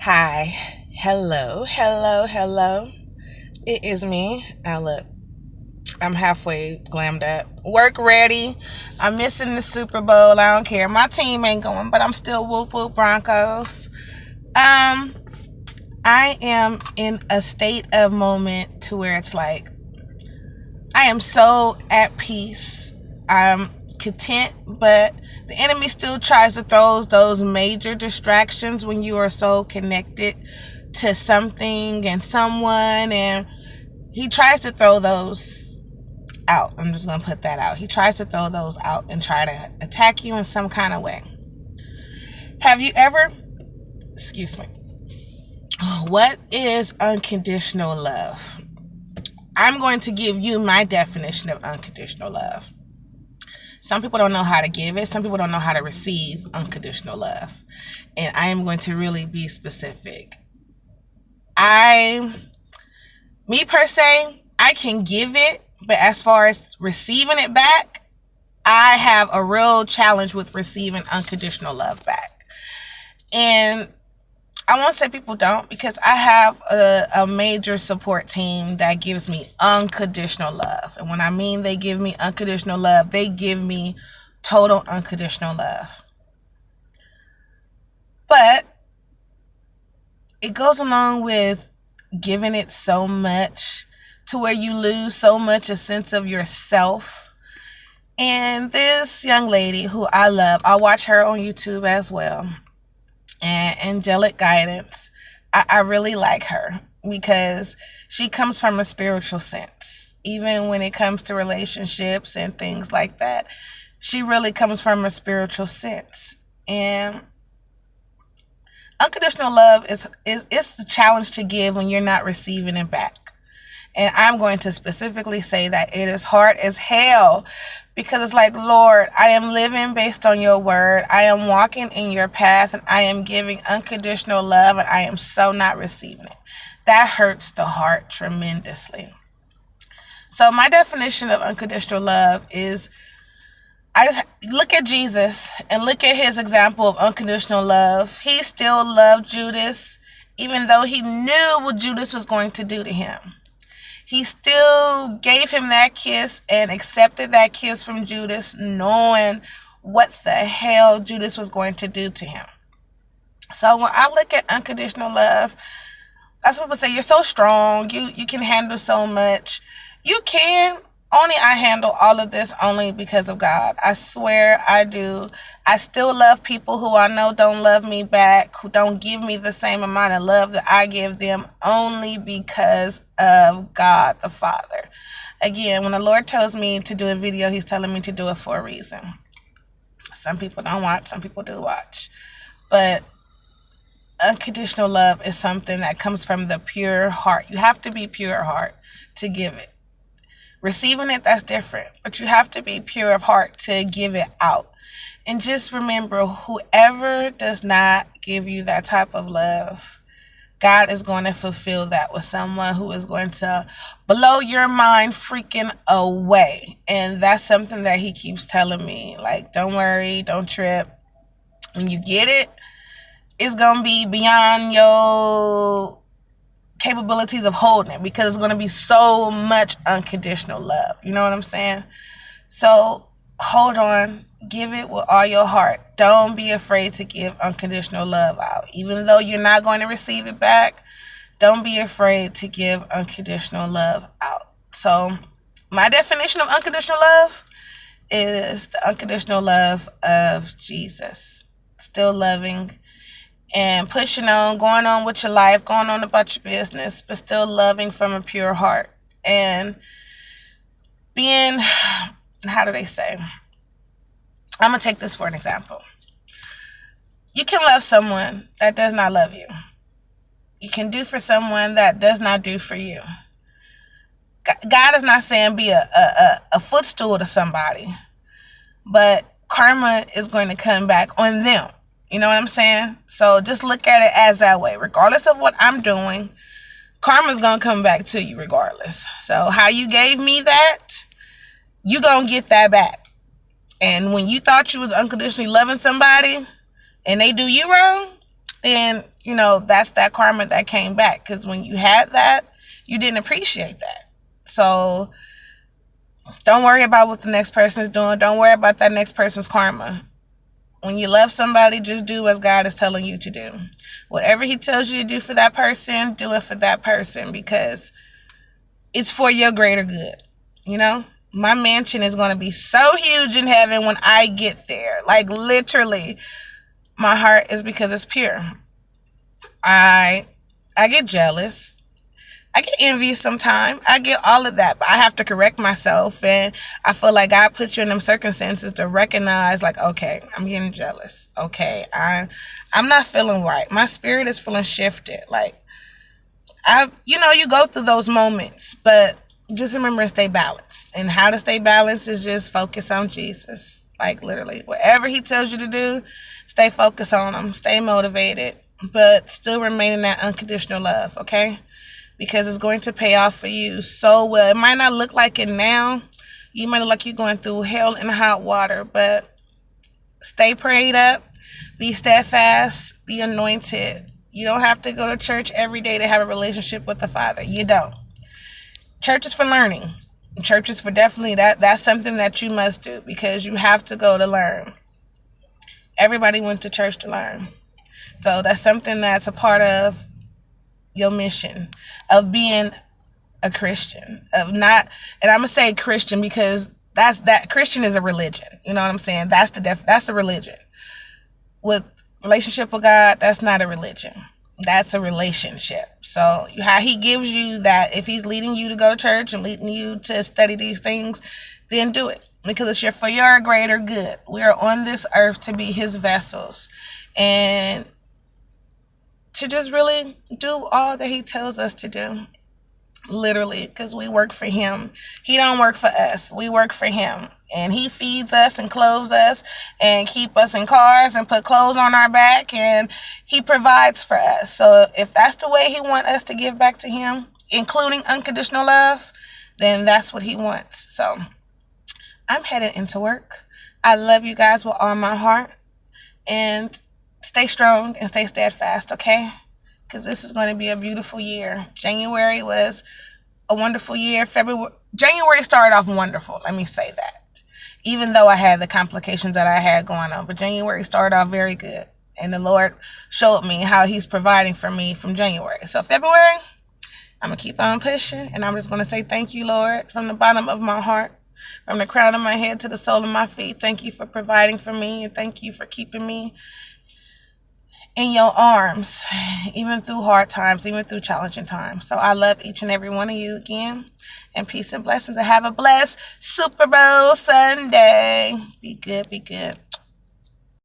Hi. Hello. It is me. Now look, I'm halfway glammed up. Work ready. I'm missing the Super Bowl. I don't care. My team ain't going, but I'm still whoop whoop Broncos. Um, I am in a state of moment to where it's like I am so at peace. I'm content, but the enemy still tries to throw those major distractions when you are so connected to something and someone, and he tries to throw those out. I'm just going to put that out. He tries to throw those out and try to attack you in some kind of way. Have you ever, excuse me, what is unconditional love? I'm going to give you my definition of unconditional love. Some people don't know how to give it. Some people don't know how to receive unconditional love. And I am going to really be specific. Me per se, I can give it, but as far as receiving it back, I have a real challenge with receiving unconditional love back. And I won't say people don't, because I have a major support team that gives me unconditional love. And when I mean they give me unconditional love, they give me total unconditional love. But it goes along with giving it so much to where you lose so much a sense of yourself. And this young lady who I love, I watch her on YouTube as well, and Angelic Guidance. I really like her because she comes from a spiritual sense. Even when it comes to relationships and things like that, she really comes from a spiritual sense. And unconditional love is the challenge to give when you're not receiving it back. And I'm going to specifically say that it is hard as hell, because it's like, Lord, I am living based on your word. I am walking in your path, and I am giving unconditional love, and I am so not receiving it. That hurts the heart tremendously. So my definition of unconditional love is, I just look at Jesus and look at his example of unconditional love. He still loved Judas, even though he knew what Judas was going to do to him. He still gave him that kiss and accepted that kiss from Judas, knowing what the hell Judas was going to do to him. So when I look at unconditional love, that's what people say, you're so strong, you can handle so much. You can. Only I handle all of this only because of God. I swear I do. I still love people who I know don't love me back, who don't give me the same amount of love that I give them, only because of God the Father. Again, when the Lord tells me to do a video, he's telling me to do it for a reason. Some people don't watch, some people do watch. But unconditional love is something that comes from the pure heart. You have to be pure heart to give it. Receiving it, that's different, but you have to be pure of heart to give it out. And just remember, whoever does not give you that type of love, God is going to fulfill that with someone who is going to blow your mind freaking away. And that's something that he keeps telling me, like, don't worry, don't trip. When you get it, it's going to be beyond your capabilities of holding it, because it's going to be so much unconditional love. You know what I'm saying? So hold on, give it with all your heart. Don't be afraid to give unconditional love out. Even though you're not going to receive it back, don't be afraid to give unconditional love out. So my definition of unconditional love is the unconditional love of Jesus. Still loving and pushing on, going on with your life, going on about your business, but still loving from a pure heart. And being, how do they say? I'm going to take this for an example. You can love someone that does not love you. You can do for someone that does not do for you. God is not saying be a footstool to somebody, but karma is going to come back on them. You know what I'm saying? So just look at it as that way. Regardless of what I'm doing, karma's going to come back to you regardless. So how you gave me that, you going to get that back. And when you thought you was unconditionally loving somebody and they do you wrong, then that's that karma that came back. Because when you had that, you didn't appreciate that. So don't worry about what the next person's doing. Don't worry about that next person's karma. When you love somebody, just do what God is telling you to do. Whatever he tells you to do for that person, do it for that person, because it's for your greater good. My mansion is going to be so huge in heaven when I get there. Like, literally, my heart is because it's pure. I get jealous. I get envious sometimes. I get all of that, but I have to correct myself. And I feel like God put you in them circumstances to recognize, like, okay, I'm getting jealous. Okay, I'm not feeling right. My spirit is feeling shifted. Like, you go through those moments, but just remember to stay balanced. And how to stay balanced is just focus on Jesus. Like, literally, whatever he tells you to do, stay focused on him. Stay motivated, but still remain in that unconditional love, okay? Because it's going to pay off for you so well. It might not look like it now. You might look like you're going through hell and hot water, but stay prayed up, be steadfast, be anointed. You don't have to go to church every day to have a relationship with the Father. You don't. Church is for learning. Church is for definitely that's something that you must do, because you have to go to learn. Everybody went to church to learn. So that's something that's a part of your mission of being a Christian, of not, and I'm gonna say Christian because that Christian is a religion. You know what I'm saying? That's a religion. With relationship with God, that's not a religion. That's a relationship. So how he gives you that, if he's leading you to go to church and leading you to study these things, then do it, because it's for your greater good. We are on this earth to be his vessels, and to just really do all that he tells us to do. Literally, because we work for him. He don't work for us. We work for him. And he feeds us and clothes us and keep us in cars and put clothes on our back, and he provides for us. So if that's the way he wants us to give back to him, including unconditional love, then that's what he wants. So I'm headed into work. I love you guys with all my heart. And stay strong and stay steadfast, okay? Because this is going to be a beautiful year. January was a wonderful year. January started off wonderful. Let me say that. Even though I had the complications that I had going on. But January started off very good. And the Lord showed me how he's providing for me from January. So February, I'm going to keep on pushing. And I'm just going to say thank you, Lord, from the bottom of my heart. From the crown of my head to the sole of my feet. Thank you for providing for me. And thank you for keeping me in your arms, even through hard times, even through challenging times. So I love each and every one of you again. And peace and blessings. And have a blessed Super Bowl Sunday. Be good, be good.